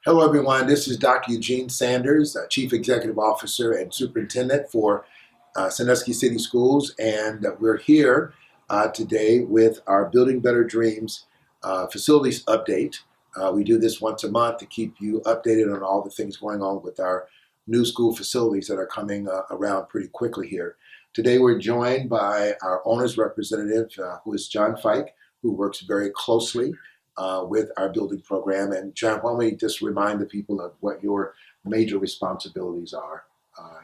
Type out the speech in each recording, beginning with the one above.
Hello, everyone. This is Dr. Eugene Sanders, Chief Executive Officer and Superintendent for Sandusky City Schools, and we're here today with our Building Better Dreams facilities update. We do this once a month to keep you updated on all the things going on with our new school facilities that are coming around pretty quickly here. Today, we're joined by our owner's representative, who is John Fike, who works very closely with our building program. And John, why don't we just remind the people of what your major responsibilities are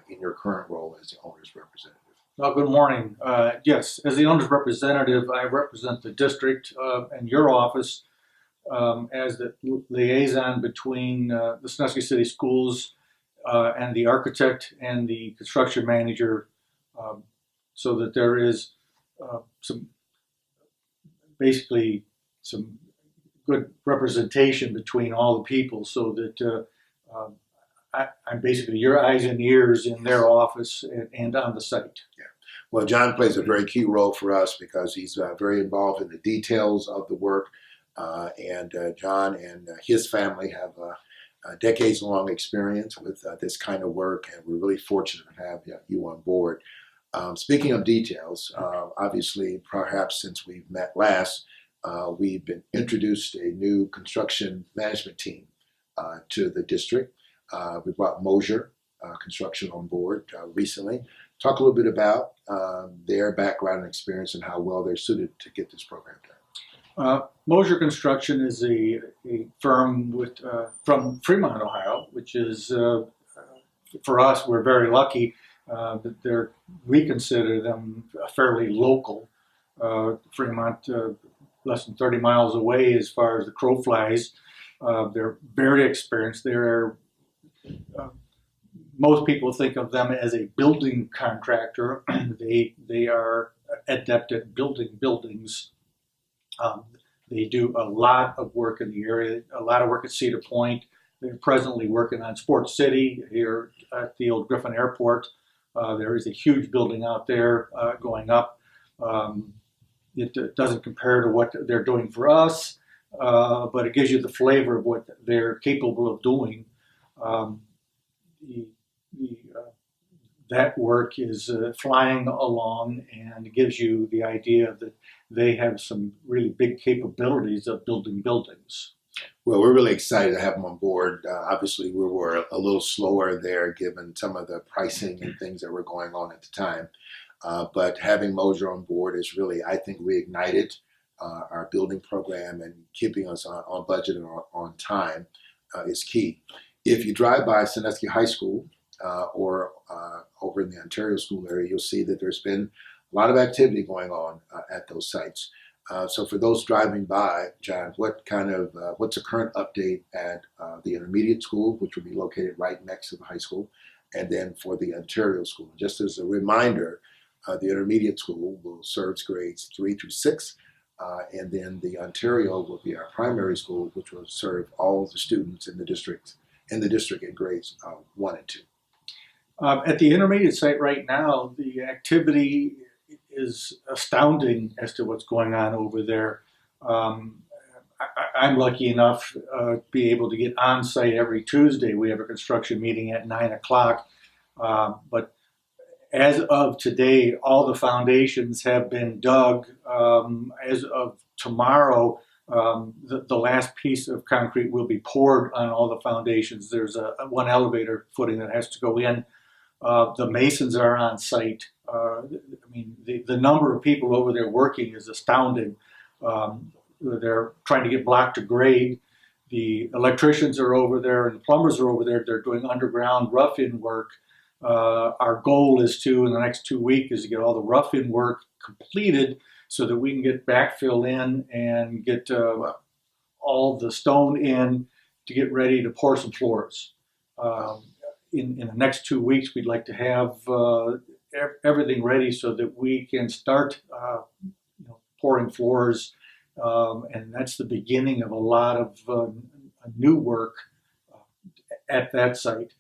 in your current role as the owner's representative? Well, good morning. Yes, as the owner's representative, I represent the district and your office as the liaison between the Sandusky City Schools and the architect and the construction manager, so that there is basically some good representation between all the people, so that I'm basically your eyes and ears in their office and on the site. Yeah. Well, John plays a very key role for us because he's very involved in the details of the work. And John and his family have decades-long experience with this kind of work, and we're really fortunate to have you on board. Speaking of details, obviously, perhaps since we've met last, we've been introduced a new construction management team to the district. We brought Mosier Construction on board recently. Talk a little bit about their background and experience and how well they're suited to get this program done. Mosier Construction is a firm from Fremont, Ohio, which is, for us, we're very lucky that we consider them fairly local. Fremont, less than 30 miles away as far as the crow flies. They're very experienced. Most people think of them as a building contractor. They are adept at building buildings. They do a lot of work in the area, a lot of work at Cedar Point. They're presently working on Sports City here at the old Griffin Airport. There is a huge building out there going up. It doesn't compare to what they're doing for us, but it gives you the flavor of what they're capable of doing. That work is flying along, and it gives you the idea that they have some really big capabilities of building buildings. Well, we're really excited to have them on board. Obviously, we were a little slower there given some of the pricing and things that were going on at the time. But having Mosier on board is really, I think, reignited our building program, and keeping us on budget and on time is key. If you drive by Sandusky High School or over in the Ontario School area, you'll see that there's been a lot of activity going on at those sites. So for those driving by, John, what's the current update at the intermediate school, which will be located right next to the high school, and then for the Ontario School? Just as a reminder, the intermediate school will serve grades 3 through 6, and then the Ontario will be our primary school, which will serve all the students in the district in grades 1 and 2. At the intermediate site right now, the activity is astounding as to what's going on over there. I'm lucky enough to be able to get on site every Tuesday. We have a construction meeting at 9 o'clock, but as of today, all the foundations have been dug. As of tomorrow, the last piece of concrete will be poured on all the foundations. There's one elevator footing that has to go in. The masons are on site. The number of people over there working is astounding. They're trying to get block to grade. The electricians are over there and the plumbers are over there. They're doing underground rough-in work. Our goal is to, in the next 2 weeks, is to get all the rough-in work completed so that we can get backfill in and get all the stone in to get ready to pour some floors. In the next 2 weeks, we'd like to have everything ready so that we can start pouring floors, and that's the beginning of a lot of new work at that site.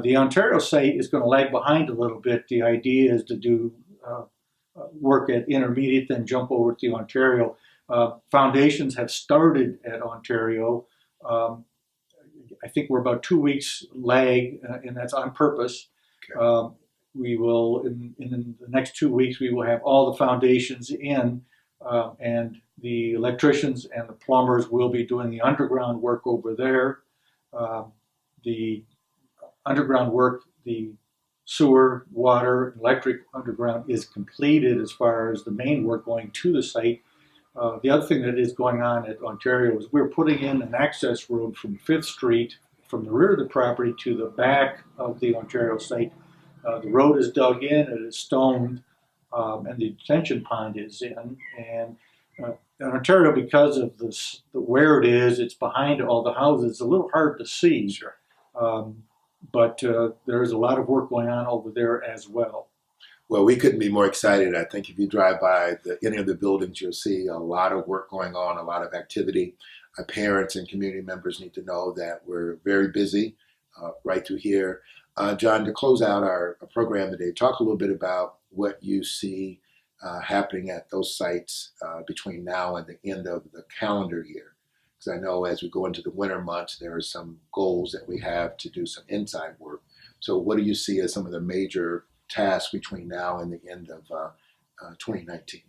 The Ontario site is going to lag behind a little bit. The idea is to do work at intermediate, then jump over to the Ontario. Foundations have started at Ontario. I think we're about 2 weeks lag, and that's on purpose. Okay. We will, in the next 2 weeks, we will have all the foundations in, and the electricians and the plumbers will be doing the underground work over there. The underground work, the sewer, water, electric underground is completed as far as the main work going to the site. The other thing that is going on at Ontario is we're putting in an access road from 5th Street from the rear of the property to the back of the Ontario site. The road is dug in, it is stoned, and the detention pond is in. And in Ontario, because of this, where it is, it's behind all the houses. It's a little hard to see. Sure. But there's a lot of work going on over there as well. Well, we couldn't be more excited. I think if you drive by any of the buildings, you'll see a lot of work going on, a lot of activity. Parents and community members need to know that we're very busy right through here. John, to close out our program today, talk a little bit about what you see happening at those sites between now and the end of the calendar year. Because I know as we go into the winter months, there are some goals that we have to do some inside work. So what do you see as some of the major tasks between now and the end of 2019?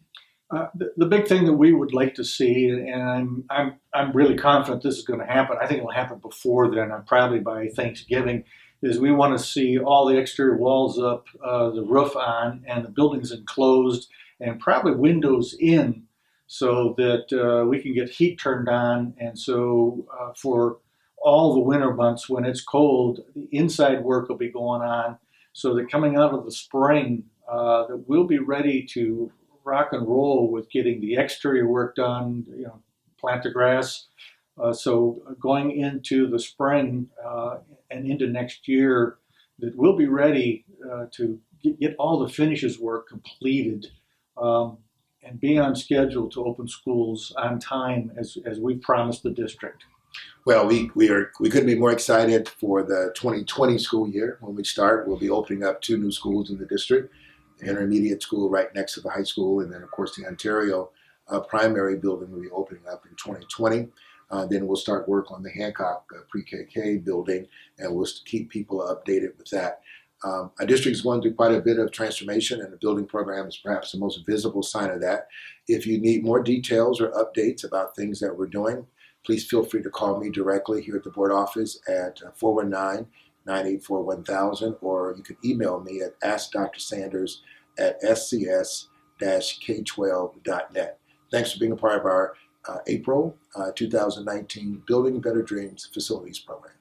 The big thing that we would like to see, and I'm really confident this is going to happen. I think it'll happen before then, probably by Thanksgiving, is we want to see all the exterior walls up, the roof on, and the buildings enclosed, and probably windows in, so that we can get heat turned on. And so for all the winter months when it's cold, the inside work will be going on, so that coming out of the spring, that we'll be ready to rock and roll with getting the exterior work done, plant the grass. So going into the spring and into next year, that we'll be ready to get all the finishes work completed, and be on schedule to open schools on time as we promised the district. Well, we couldn't be more excited for the 2020 school year. When we start, we'll be opening up 2 new schools in the district, the intermediate school right next to the high school, and then of course the Ontario primary building will be opening up in 2020. Then we'll start work on the Hancock pre-KK building, and we'll keep people updated with that. Our district is going through quite a bit of transformation, and the building program is perhaps the most visible sign of that. If you need more details or updates about things that we're doing, please feel free to call me directly here at the board office at 419-984-1000, or you can email me at askdrsanders@scs-k12.net. Thanks for being a part of our April 2019 Building Better Dreams Facilities Program.